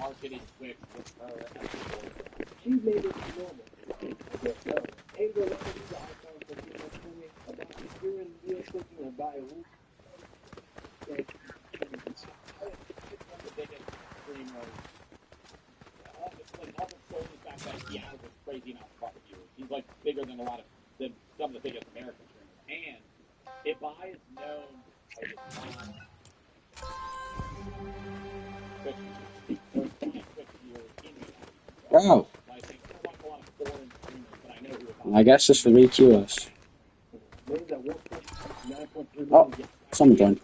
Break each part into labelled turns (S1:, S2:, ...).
S1: marketed Twitch with her as the voice.
S2: She made it normal. I guess so. Ain't there a lot of these icons that get us swimming about securing real cooking or buy a hoop? Like,
S1: It's one of the biggest streamers. Also solely the fact that he has this crazy amount of fucking viewers. He's like bigger than some of the biggest American streamers. And Ibai is known as a non Twitch viewer. Or non-Twitch viewer in the United
S3: Oh,
S1: Like, I watch a lot of foreign streamers, but I know who Ibai is.
S3: I guess just for me, QS.
S2: names at 1.9.3
S3: Oh,
S2: million.
S3: someone joined.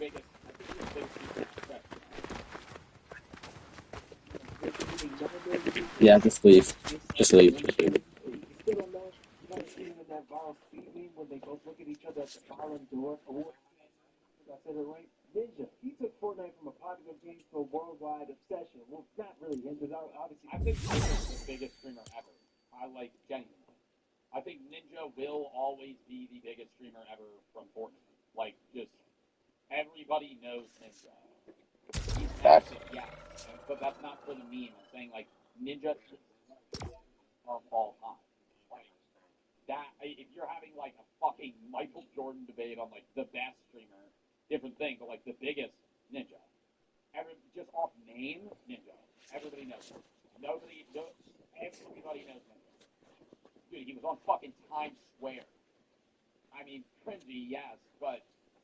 S3: Yeah, just leave. Just leave.
S2: You still don't know? You gotta see him in that viral speed meme when they both look at each other at the Ballon d'Or award. I said it right? Ninja. He took Fortnite from a popular game to a worldwide obsession. Well, not really him, because obviously...
S1: I think Ninja's the biggest streamer ever. Genuinely. I think Ninja will always be the biggest streamer ever from Fortnite. Like, just, everybody knows Ninja. He's massive, yes. But that's not for the meme. I'm saying, like, Ninja is of all time. Like, that, if you're having, like, a fucking Michael Jordan debate on, like, the best streamer, different thing, but, like, the biggest, Ninja. Just off name, Ninja. Everybody knows him. Everybody knows Ninja. Dude, he was on fucking Times Square. I mean, cringy, yes, but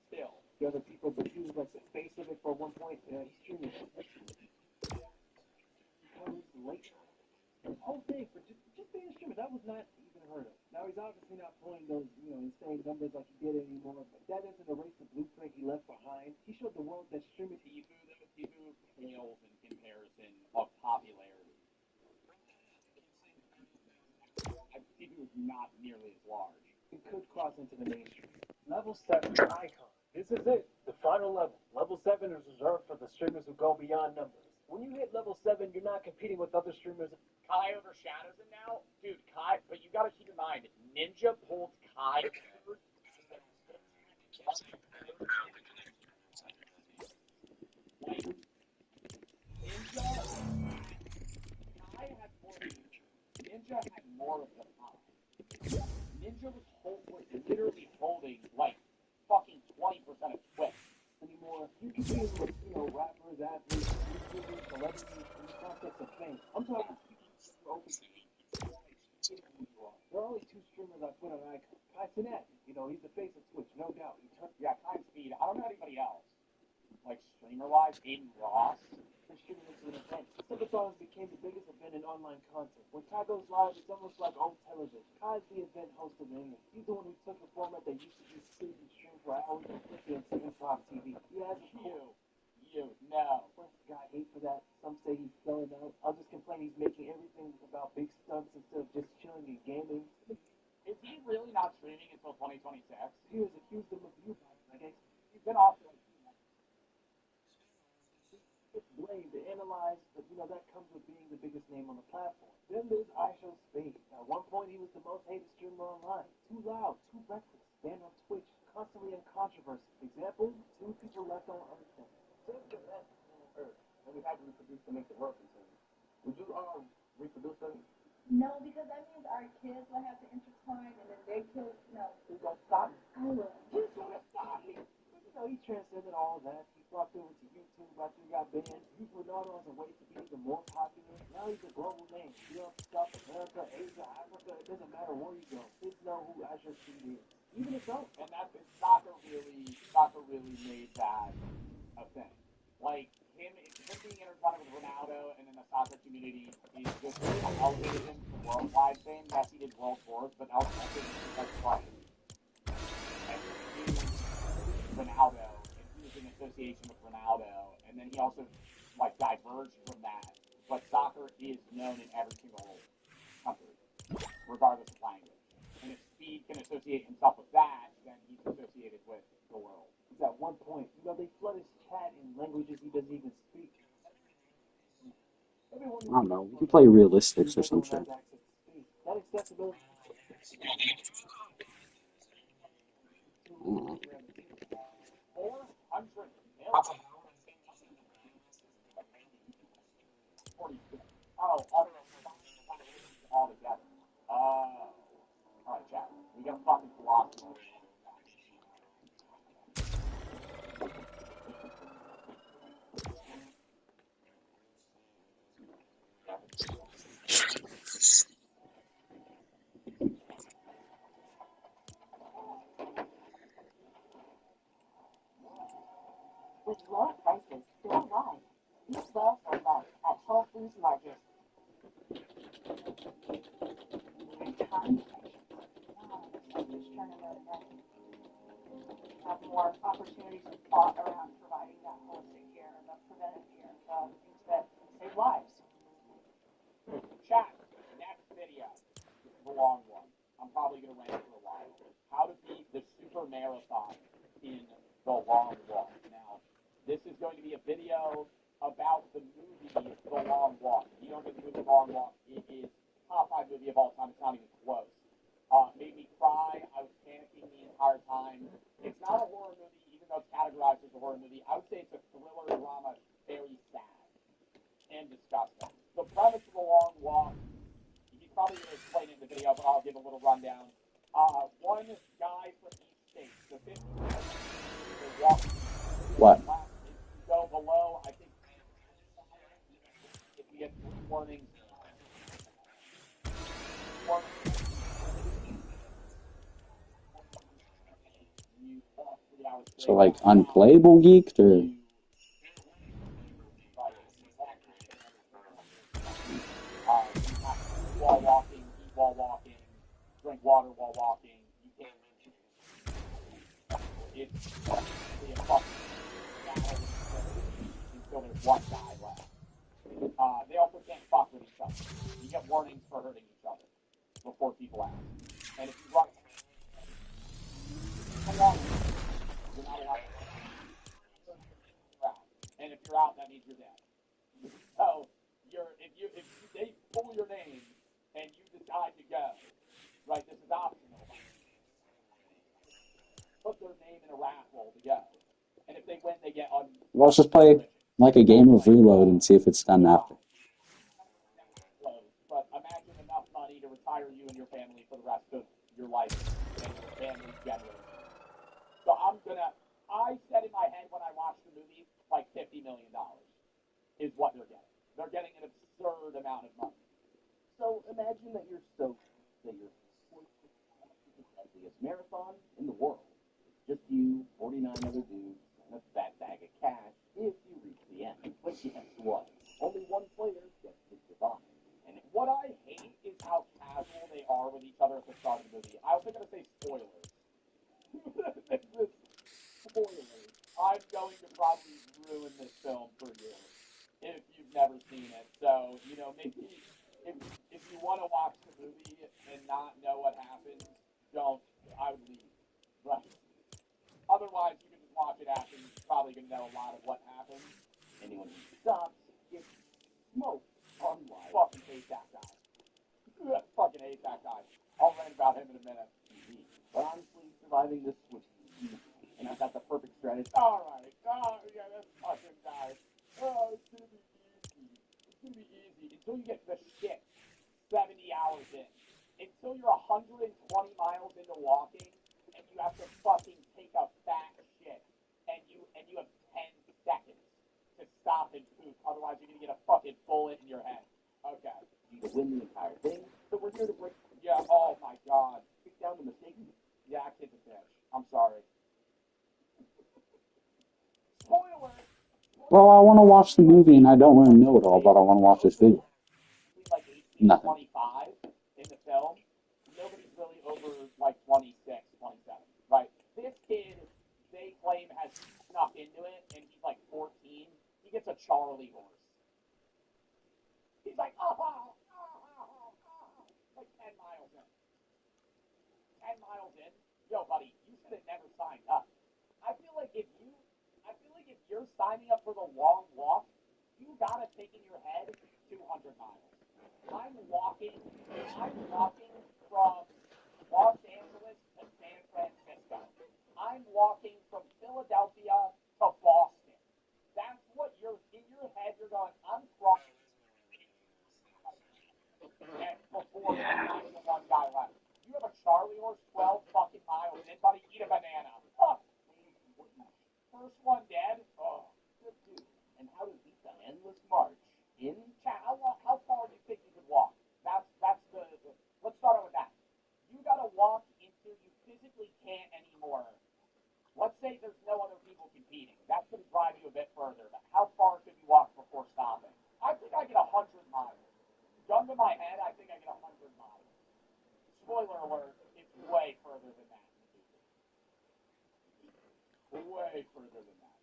S1: still.
S2: The other people, but he was like the face of it for one point. He's streaming. Late. The whole thing for just being a streamer, that was not even heard of. Now he's obviously not pulling those, insane numbers like he did anymore, but that doesn't erase the blueprint he left behind. He showed the world that streaming
S1: Tifu pales in comparison of popularity. Tifu is not nearly as large.
S2: It could cross into the mainstream. Level 7 icon. This is it. The final level. Level 7 is reserved for the streamers who go beyond numbers. When you hit level 7, you're not competing with other streamers.
S1: Kai overshadows him now? Dude, Kai, but you gotta keep in mind, Ninja pulled Kai over. Like, Ninja had more of the pie. Ninja was literally holding, like, fucking 20% of Twitch.
S2: Anymore. You can see with, rappers, athletes, YouTubers, celebrities in the context of fame. I'm talking there are only two streamers I put on icon. Kai Cenat, he's the face of Twitch, no doubt.
S1: Time Speed. I don't know anybody else. Like, streamer-wise, Aiden Ross.
S2: They're streaming into an event. Subathons became the biggest event in online content. When Kai goes live, it's almost like old television. Kai's the event host of the internet. He's the one who took a format that used to be sitting and stream for hours and put it into improv TV. He has
S1: No.
S2: Got hate for that. Some say he's selling out. I'll just complain he's making everything about big stunts instead of just chilling and gaming.
S1: Is he really not streaming until 2026?
S2: He was accused of abuse.
S1: He's been off.
S2: Blamed to analyze, but that comes with being the biggest name on the platform. Then there's Aisho Spade. At one point, he was the most hated streamer online. Too loud, too reckless, banned on Twitch, constantly in controversy. Example: 2 people left on understand. Save the best on earth, and we had to reproduce to make the world continue. Would you reproduce them?
S4: No, because that means our kids will have to intertwine, and then their kids, no.
S2: You gonna stop me?
S4: I will.
S2: You're gonna stop me. He transcended all that. He flopped over to YouTube after he got banned. Used Ronaldo as a way to be even more popular. Now he's a global name. Europe, South America, Asia, Africa, it doesn't matter where you go. Kids know who Azure Speed is. Even adults.
S1: And that's soccer really made that a thing. Like, him being intertwined with Ronaldo and in the soccer community is just elevated him to worldwide fame. Yes, he did world tours, but also that's fine. Ronaldo, and he was in association with Ronaldo, and then he also diverged from that. But soccer is known in every single country, regardless of language. And if Speed can associate himself with that, then he's associated with the world.
S2: He's at one point, they flood his chat in languages he doesn't even speak.
S3: I don't know. We can play realistics or some shit.
S2: That accessibility.
S1: 46. Oh, all together. All right, chat. We got a fucking philosophy.
S5: With low prices, don't lie. These lows are low at Whole Foods Market.
S4: Have more opportunities and thought around providing that holistic care and the preventive care, things that save lives.
S1: Chat. Next video. This is a long one. I'm probably going to rant for a while. How to beat the super marathon in the long walk. Now, this is going to be a video about the movie The Long Walk. If you don't get the movie The Long Walk, it is top 5 movie of all time. It's not even close. Made me cry. I was panicking the entire time. It's not a horror movie, even though it's categorized as a horror movie. I would say it's a thriller drama, very sad and disgusting. The premise of The Long Walk, he's probably going to explain it in the video, but I'll give a little rundown. One guy from each state, the 50 they walk.
S3: What?
S1: If you go below, I think if you get 3 warnings, you walk 3 hours straight.
S3: So like unplayable geeked or
S1: While walking, eat while walking, drink water while walking. You can't. It's basically a fucking battle until there's one guy left. They also can't fuck with each other. You get warnings for hurting each other before people ask. And if you run along, you're not allowed to. You're out. And if you're out, that means you're dead. So if they pull your name and you decide to go, right? This is optional. Put their name in a raffle to go, and if they win, they get on.
S3: let's just play like a game of Reload and see if it's done after.
S1: But imagine enough money to retire you and your family for the rest of your life and your family's generation. So I said in my head when I watched the movie, like $50 million is what they're getting. They're getting an absurd amount of money.
S2: So imagine that you're stoked that you're the deadliest marathon in the world. Just you, 49 other dudes, and a fat bag of cash if you reach the end. But guess what? Only one player gets to survive.
S1: And what I hate is how casual they are with each other at the start of the movie. I was going to say spoilers. Spoilers. I'm going to probably ruin this film for you if you've never seen it. So, maybe if you want to watch the movie and not know what happens, don't. I would leave. Right. Otherwise, you can just watch it after. You're probably going to know a lot of what happens.
S2: Anyone who stops gets smoked on live.
S1: Fucking hate that guy. Fucking hate that guy. I'll rant about him in a minute.
S2: But honestly, surviving this was easy. And I got the perfect strategy.
S1: Alright. Oh, yeah, this fucking guy. Oh, it's gonna be easy. It's gonna be easy until you get the shit 70 hours in. Until you're 120 miles into walking and you have to fucking take a fat shit and you have 10 seconds to stop and poop. Otherwise, you're gonna get a fucking bullet in your head. Okay.
S2: You can win the entire thing. So we're here to break.
S1: Yeah. Oh my God.
S2: Kick down the mistake.
S1: Yeah, kid's a bitch. I'm sorry. Spoiler.
S3: Well, I want to watch the movie and I don't want to know it all, but I want to watch this video.
S1: Like 18,
S3: Nothing.
S1: 25 in the film. Nobody's really over like 26, 27, right? This kid, they claim, has snuck into it, and he's like 14. He gets a Charlie horse. He's like, like 10 miles in. 10 miles in? Yo, buddy, you should have never signed up. I feel like if you're signing up for the long walk, you gotta take in your head 200 miles. I'm walking from Los Angeles to San Francisco. I'm walking from Philadelphia to Boston. That's what in your head, you're going, I'm crossing it, buddy. Eat a banana. Oh, first one dead. Oh,
S6: Good dude. And how to beat the endless march in
S1: Chad, how far do you think you could walk? That's the let's start out with that. You gotta walk until you physically can't anymore. Let's say there's no other people competing. That's going to drive you a bit further. But how far could you walk before stopping? I think I get 100 miles. Gun to my head, I think I get 100 miles. Spoiler alert, it's way further than that. Way further than that.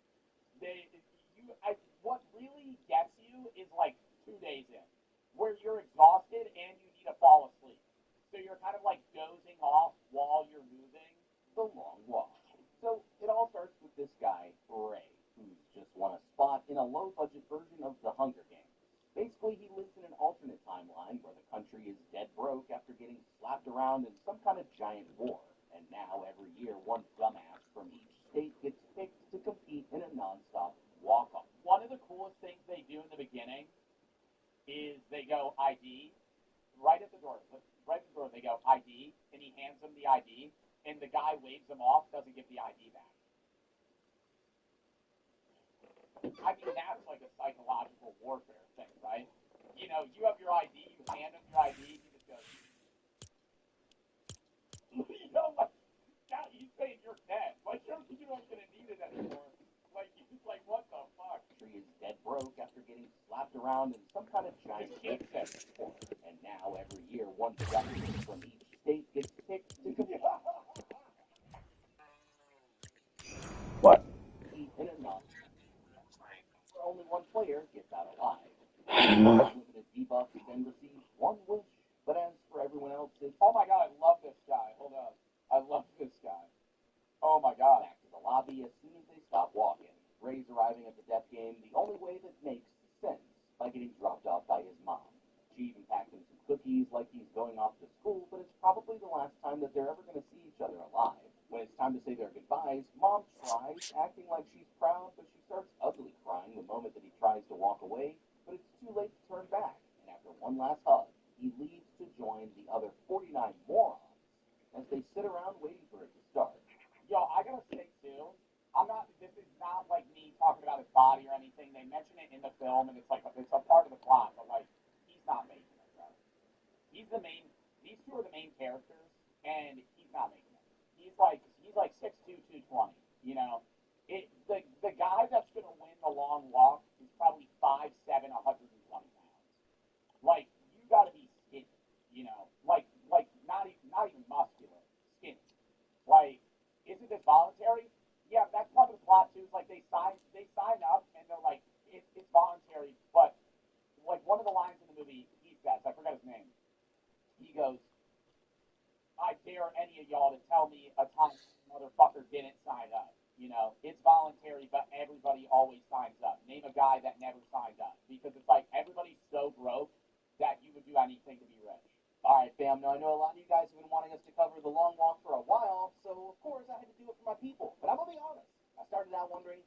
S1: What really gets you is like 2 days in, where you're exhausted and you need to fall asleep. So you're kind of like dozing off while you're moving.
S6: the long walk. So it all starts with this guy, Ray, who's just won a spot in a low-budget version of the Hunger Games. Basically, he lives in an alternate timeline where the country is dead broke after getting slapped around in some kind of giant war. And now, every year, one dumbass from each state gets picked to compete in a non-stop walk-off.
S1: One of the coolest things they do in the beginning is they go ID right at the door. Right at the door, they go ID, and he hands them the ID, and the guy waves them off, doesn't give the ID back. I mean, that's like a psychological warfare thing, right? You know, you have your ID, you hand him your ID, he just goes, you know, like, God, he's saying you're dead. Like, you're not going to need it anymore. Like, he's like, what the fuck?
S6: He is dead broke after getting slapped around in some kind of giant war. And now, every year, one dumbass from each state gets picked to compete.
S3: What?
S6: In a non where only one player gets out alive. Limited debuffs and receives one wish, but as for everyone else, it's
S1: Oh my god, I love this guy. Hold on. I love this guy. Oh my god.
S6: back to the lobby as soon as they stop walking. Ray's arriving at the death game the only way that makes sense, by getting dropped off by his mom. She even packed him some cookies like he's going off to school, but it's probably the last time that they're ever going to see each other alive. When it's time to say their goodbyes, Mom tries, acting like she's proud, but she starts ugly crying the moment that he tries to walk away, but it's too late to turn back. And after one last hug, he leaves to join the other 49 morons as they sit around waiting for it to start.
S1: Yo, I gotta say too, this is not like me talking about his body or anything. They mention it in the film and it's a part of the plot, but like, he's not making it, bro. These two are the main characters, and he's not making it. He's like 6'2", 220, you know? The guy that's gonna win the long walk is probably 5'7", 120 pounds. Like, you gotta be skinny, you know? Like not even muscular, skinny. Like, isn't this voluntary? Yeah, that's part of the plot too. It's like they sign up and they're like, it's voluntary. But like one of the lines in the movie he says, I forgot his name. He goes, "I dare any of y'all to tell me a time motherfucker didn't sign up. You know, it's voluntary, but everybody always signs up. Name a guy that never signed up because it's like everybody's so broke that you would do anything to be rich."
S6: All right, fam. Now, I know a lot of you guys have been wanting us to cover the long walk for a while, so of course I had to do it for my people. But I'm going to be honest. I started out wondering,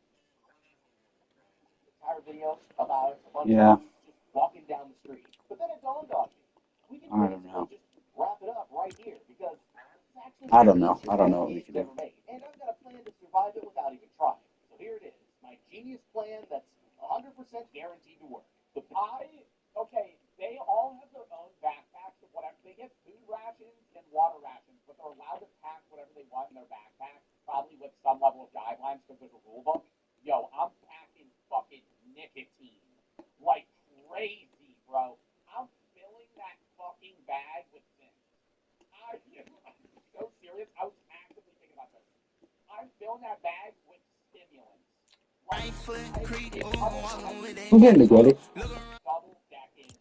S6: entire video about a bunch of dudes just walking down the street. But then it dawned on me. We can
S3: I don't know.
S6: just wrap it up right here because it's actually
S3: I don't know. I don't know what we can do.
S6: ever made. And I've got a plan to survive it without even trying. So here it is. My genius plan that's 100% guaranteed to work.
S1: Okay, they all have their own backpacks of whatever. They get food rations and water rations, but they're allowed to pack whatever they want in their backpack, probably with some level of guidelines because there's a rule book. Yo, I'm packing fucking nicotine like crazy, bro. I'm filling that fucking bag with things. I'm so serious. I was actively thinking about this. I'm filling that bag with stimulants. Like,
S3: I'm getting the Getty.
S1: double decking.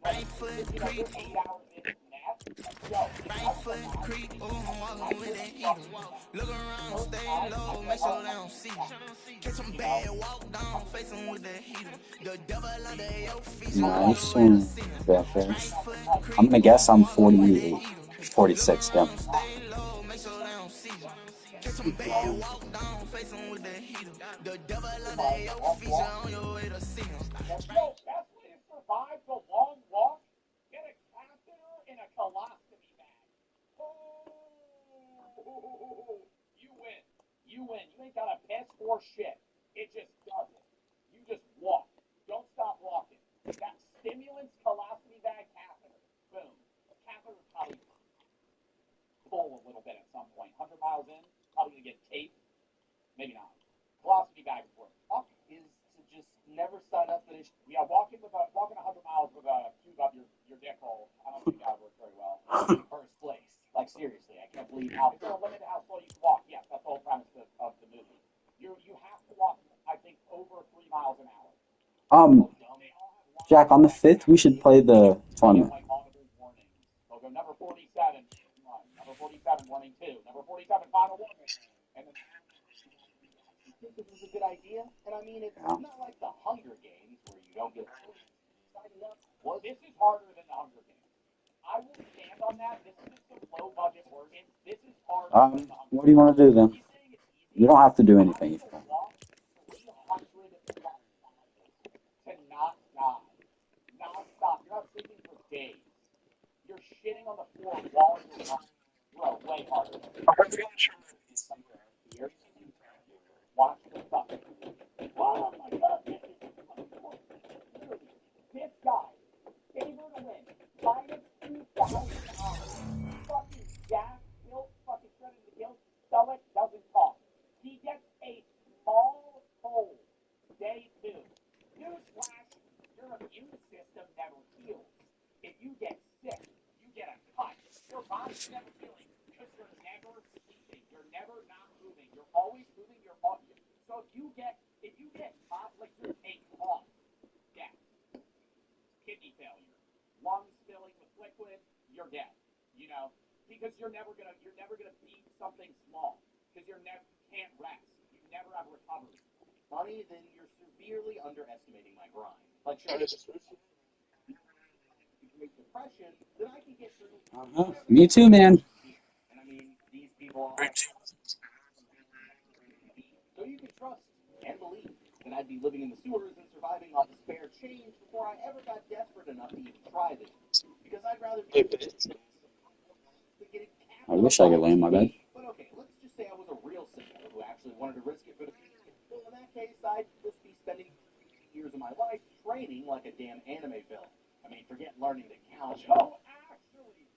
S1: Like, you know, there's 8 hours in net. Yo, if I was alive, I would fucking
S7: Look around, stay low, make sure they don't see you. Catch some bad, walk down, face them with the heater. The devil under your feet,
S3: Nice one. That fast. I'm gonna guess I'm 48, 46 down.
S7: stay low, make sure they don't see you. Catch some bad, walk down, face them with the heater. The devil under your feet, on your way to see him.
S1: Yo, best way to survive the long walk, get a catheter and a colostomy bag. Oh. You win. You win. You ain't got to piss or shit. It just does it. You just walk. Don't stop walking. That stimulants colostomy bag catheter. Boom. Catheter probably pull a little bit at some point. 100 miles in, probably gonna get taped. Maybe not. Colostomy bag work.
S6: Talk is to just never sign up for this.
S1: Yeah, walking 100 miles with a tube up your dick hole. I don't think that would work very well.
S6: In the first place. Like seriously, I can't believe how.
S1: Is there a limit to how slow you can walk? Yes, that's the whole premise of the movie. You have to walk, I think, over 3 miles an hour.
S3: Jack, on the 5th, we should play the tournament.
S1: Like audible warnings. They'll go number 47, 1. Number 47, warning 2. Number 47, final warning. And then
S6: I think this is a good idea, and I mean it's not like the Hunger Games where you don't get signing up.
S1: well, this is harder than the Hunger Games. I will stand on that. This is some low budget organs. This is harder than the Hunger
S3: What do you want to do then?
S1: He's saying it's easy.
S3: You don't have to do anything.
S1: To walk 300 miles to not die. Non-stop. You're not sleeping for days. You're shitting on the floor while you're running. Bro, way harder. Watch the stuff. Oh my god, this guy, favorite to win, minus 2,000 odds. Fucking Jack, built, fucking shredded to the guilt, stomach doesn't talk. He gets a small cold. Day 2. Newsflash, your immune system never heals. If you get sick, you get a cut. Your body's never healing because you're never sleeping. You're never not moving. You're always moving your body. So if you get like you're taking off, death, kidney failure, lungs filling with liquid, you're dead. You know, because you're never gonna beat something small because you can't rest. You never have recovery.
S6: Funny, then you're severely underestimating my grind. Like sure, Great Depression, then I can get through.
S3: Me too, man.
S6: And I mean, these people. So you can trust and believe that I'd be living in the sewers and surviving off the spare change before I ever got desperate enough to even try this. Because I'd rather be than getting
S3: I wish I could lay in my bed.
S6: But okay, let's just say I was a real simple who actually wanted to risk it for the future. Well, in that case, I'd just be spending years of my life training like a damn anime villain. I mean, forget learning to count.
S1: So actually,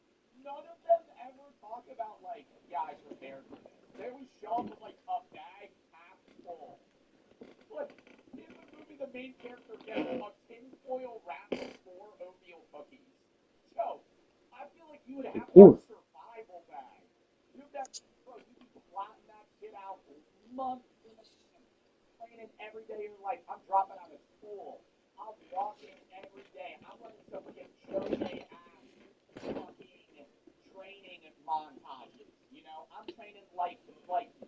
S1: none of them ever talk about like, yeah, I prepared for this. They always show up with like a bag half full. Like in the movie, the main character gets a tinfoil wrapped with 4 oatmeal cookies. So I feel like you would have a survival bag. You'd have, bro, you'd be plotting that shit out for months in advance, training every day of your life. I'm dropping out of school. I'm walking every day. I'm running some fucking Jose ass fucking training montages. You know, I'm training like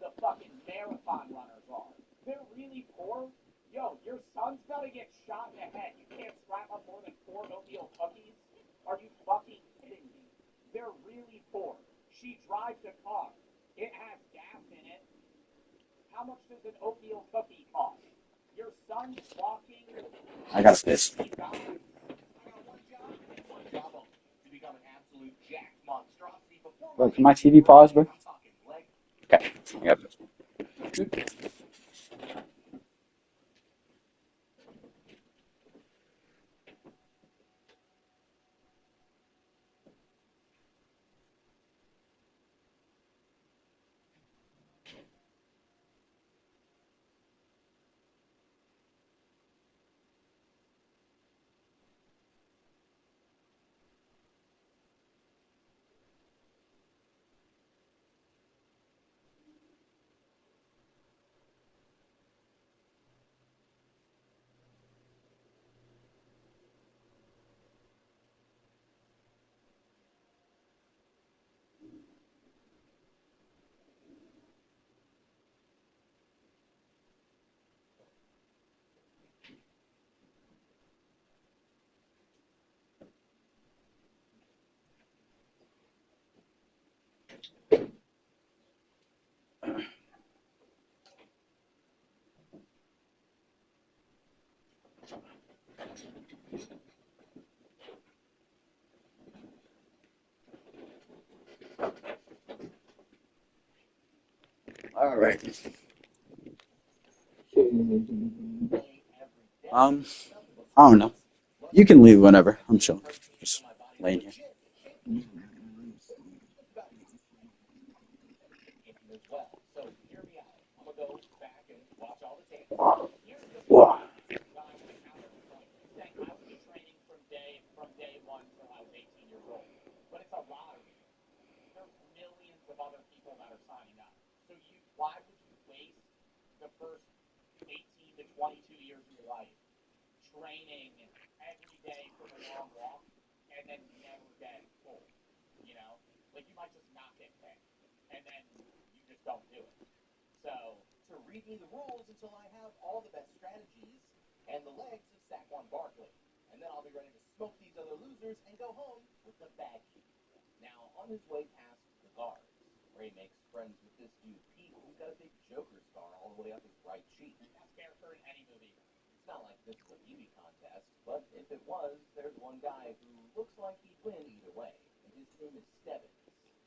S1: the fucking marathon runners are. They're really poor. Yo, your son's gotta get shot in the head. You can't scrap up more than 4 oatmeal cookies? Are you fucking kidding me? They're really poor. She drives a car. It has gas in it. How much does an oatmeal cookie cost? Your son's walking.
S3: I gotta piss.
S6: I got one job and one job only. To become an absolute jack monstrosity before
S3: Bro, can my TV pause, bro?
S6: I'm talking leg.
S3: Okay. I gotta piss. All right. I don't know. You can leave whenever. I'm chilling. Just laying here. Whoa.
S1: Saying I would be training from day one till I was 18 years old. But it's a lottery. There's millions of other people that are signing up. So why would you waste the first 18 to 22 years of your life training every day for the long walk and then never get pulled? You know, like you might just not get picked, and then you just don't do it. So
S6: To read me the rules until I have all the best strategies and the legs of Saquon Barkley. And then I'll be ready to smoke these other losers and go home with the baggie. Now, on his way past the guards, Ray makes friends with this dude, Pete, who's got a big Joker scar all the way up his right cheek.
S1: best character in any movie.
S6: It's not like this is a beauty contest, but if it was, there's one guy who looks like he'd win either way, and his name is Stebbins.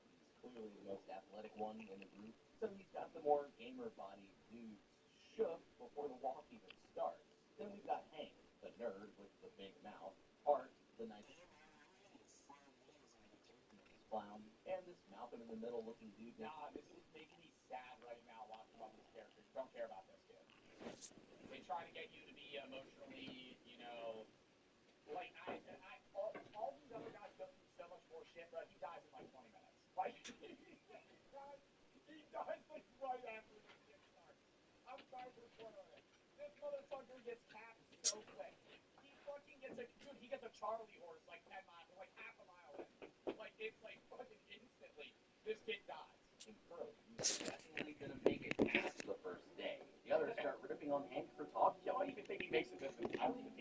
S6: He's clearly the most athletic one in the group, so he's got the more gamer-bodied dudes shook before the walk even starts. Then we've got Hank, the nerd with the big mouth, Art, the nice clown, and this Malcolm in the Middle looking dude.
S1: Nah, this is making me sad right now watching all these characters. Don't care about this kid. They try to get you to be emotionally, like all these other guys go through so much more shit, but he dies in like 20 minutes. Like he dies like right after this shit starts. I'm sorry for spoiling it. This motherfucker gets capped so quick. He fucking gets he gets a Charlie horse like 10 miles, like half a mile in. Like it's like fucking instantly. This kid dies.
S6: And Curly, who's definitely gonna make it past the first day. The others start ripping on Hank for talking.
S1: I don't even think he makes it this. I don't even think